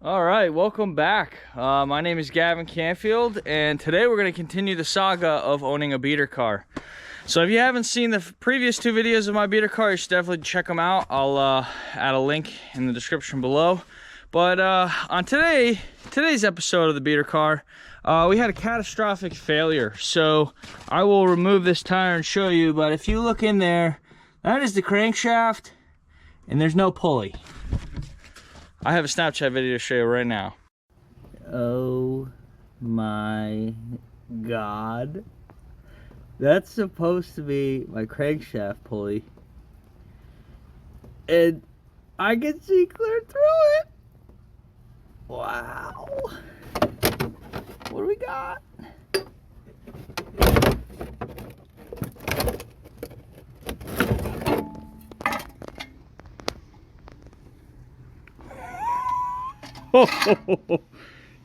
All right, welcome back. My name is Gavin Canfield, and today we're going to continue the saga of owning a beater car. So if you haven't seen the previous two videos of my beater car, you should definitely check them out. I'll add a link in the description below. But on today's episode of the beater car, we had a catastrophic failure. So I will remove this tire and show you, but if you look in there, that is the crankshaft, and there's no pulley. I have a Snapchat video to show you right now. Oh my God. That's supposed to be my crankshaft pulley. And I can see clear through it. Wow. What do we got?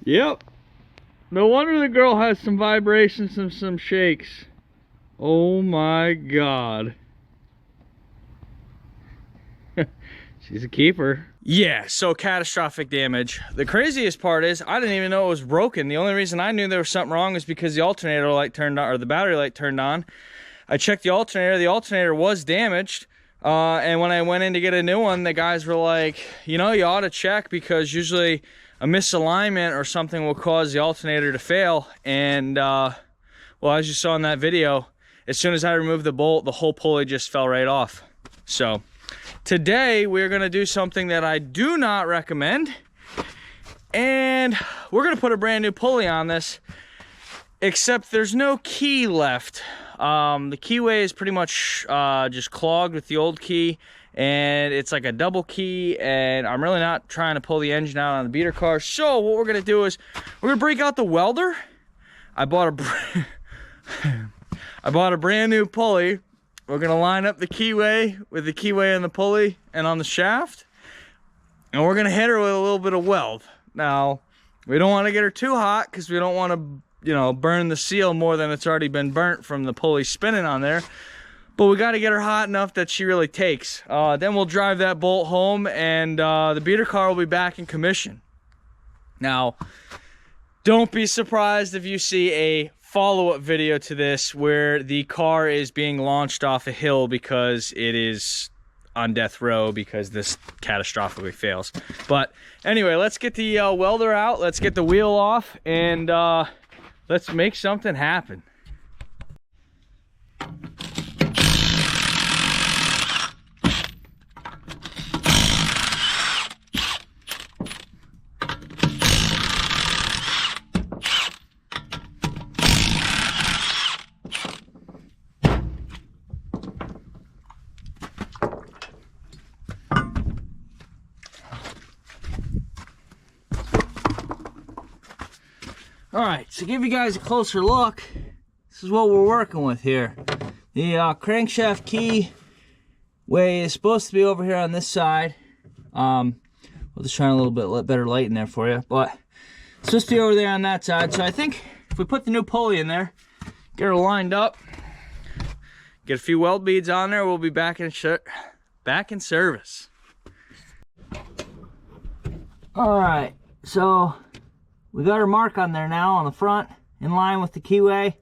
Yep. No wonder the girl has some vibrations and some shakes. Oh my God. She's a keeper. Yeah, so catastrophic damage. The craziest part is I didn't even know it was broken. The only reason I knew there was something wrong is because the alternator light turned on, or the battery light turned on. I checked the alternator was damaged. And when I went in to get a new one, the guys were like, you know, you ought to check because usually a misalignment or something will cause the alternator to fail. And, well, as you saw in that video, as soon as I removed the bolt, the whole pulley just fell right off. So today we're going to do something that I do not recommend. And we're going to put a brand new pulley on this, except there's no key left. The keyway is pretty much just clogged with the old key, and it's like a double key, and I'm really not trying to pull the engine out on the beater car. So what we're gonna do is we're gonna break out the welder. I bought a brand new pulley. We're gonna line up the keyway with the keyway and the pulley and on the shaft, and we're gonna hit her with a little bit of weld. Now we don't want to get her too hot because we don't want to, you know, burn the seal more than it's already been burnt from the pulley spinning on there. But we got to get her hot enough that she really takes. Then we'll drive that bolt home, and the beater car will be back in commission. Now, don't be surprised if you see a follow-up video to this where the car is being launched off a hill because it is on death row because this catastrophically fails. But anyway, let's get the welder out, let's get the wheel off, and let's make something happen. All right, so give you guys a closer look. This is what we're working with here. The crankshaft key way is supposed to be over here on this side. We'll just shine a little bit better light in there for you, but it's supposed to be over there on that side. So I think if we put the new pulley in there, get her lined up, get a few weld beads on there, we'll be back in service. All right, so we got our mark on there now on the front, in line with the keyway.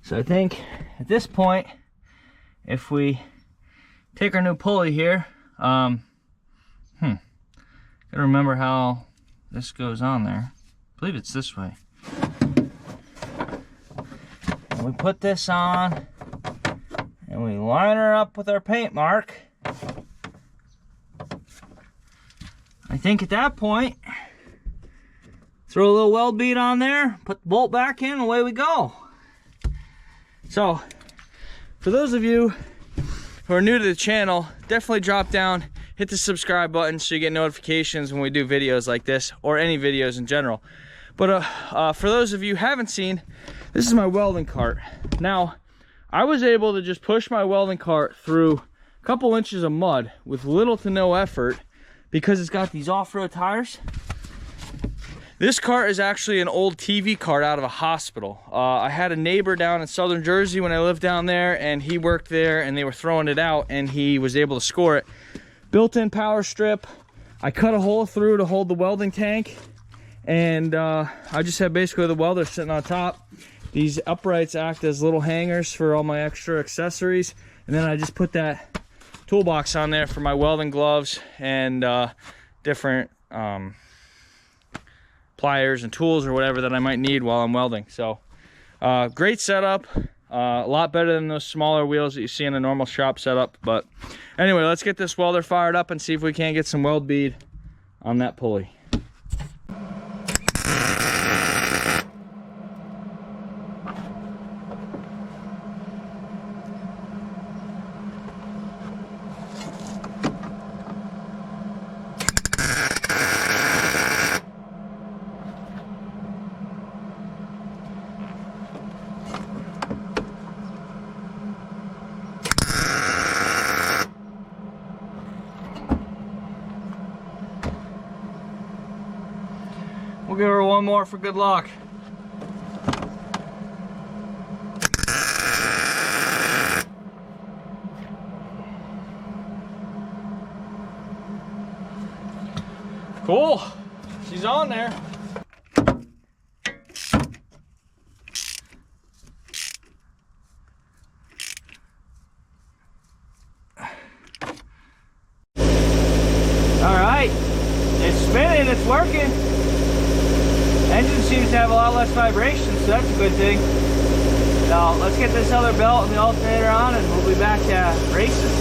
So I think at this point, if we take our new pulley here, gotta remember how this goes on there. I believe it's this way. And we put this on, and we line her up with our paint mark. I think at that point, throw a little weld bead on there, put the bolt back in, away we go. So, for those of you who are new to the channel, definitely drop down, hit the subscribe button so you get notifications when we do videos like this, or any videos in general. But for those of you who haven't seen, this is my welding cart. Now, I was able to just push my welding cart through a couple inches of mud with little to no effort because it's got these off-road tires. This cart is actually an old TV cart out of a hospital. I had a neighbor down in southern Jersey when I lived down there, and he worked there, and they were throwing it out, and he was able to score it. Built-in power strip. I cut a hole through to hold the welding tank, and I just have basically the welder sitting on top. These uprights act as little hangers for all my extra accessories, and then I just put that toolbox on there for my welding gloves and different pliers and tools or whatever that I might need while I'm welding. So great setup, a lot better than those smaller wheels that you see in a normal shop setup. But anyway, let's get this welder fired up and see if we can't get some weld bead on that pulley. We'll give her one more for good luck. Cool. She's on there. All right. It's spinning, it's working. Engine seems to have a lot less vibration, so that's a good thing. Now, let's get this other belt and the alternator on, and we'll be back racing.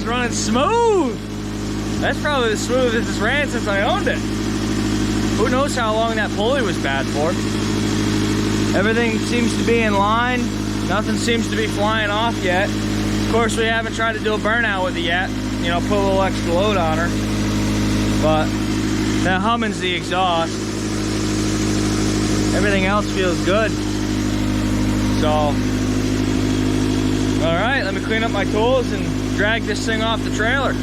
Running smooth. That's probably the smoothest it's ran since I owned it. Who knows how long that pulley was bad for. Everything seems to be in line. Nothing seems to be flying off yet. Of course, we haven't tried to do a burnout with it yet. You know, put a little extra load on her. But that humming's the exhaust. Everything else feels good. So, all right, let me clean up my tools and drag this thing off the trailer.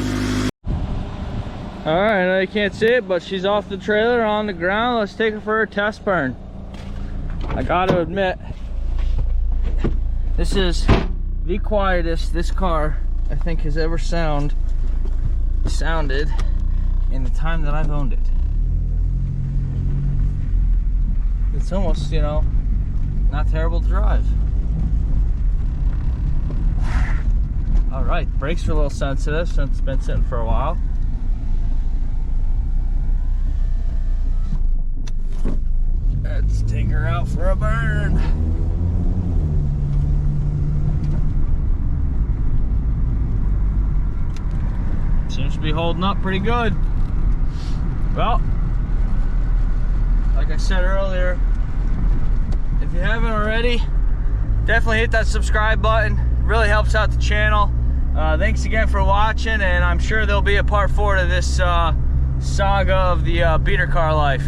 All right, I know you can't see it, but she's off the trailer on the ground. Let's take her for a test burn. I gotta admit, this is the quietest this car I think has ever sounded in the time that I've owned it. It's almost, you know, not terrible to drive. All right, brakes are a little sensitive since it's been sitting for a while. Let's take her out for a burn. Seems to be holding up pretty good. Well, like I said earlier, if you haven't already, definitely hit that subscribe button. It really helps out the channel. Thanks again for watching, and I'm sure there'll be a part 4 to this saga of the beater car life.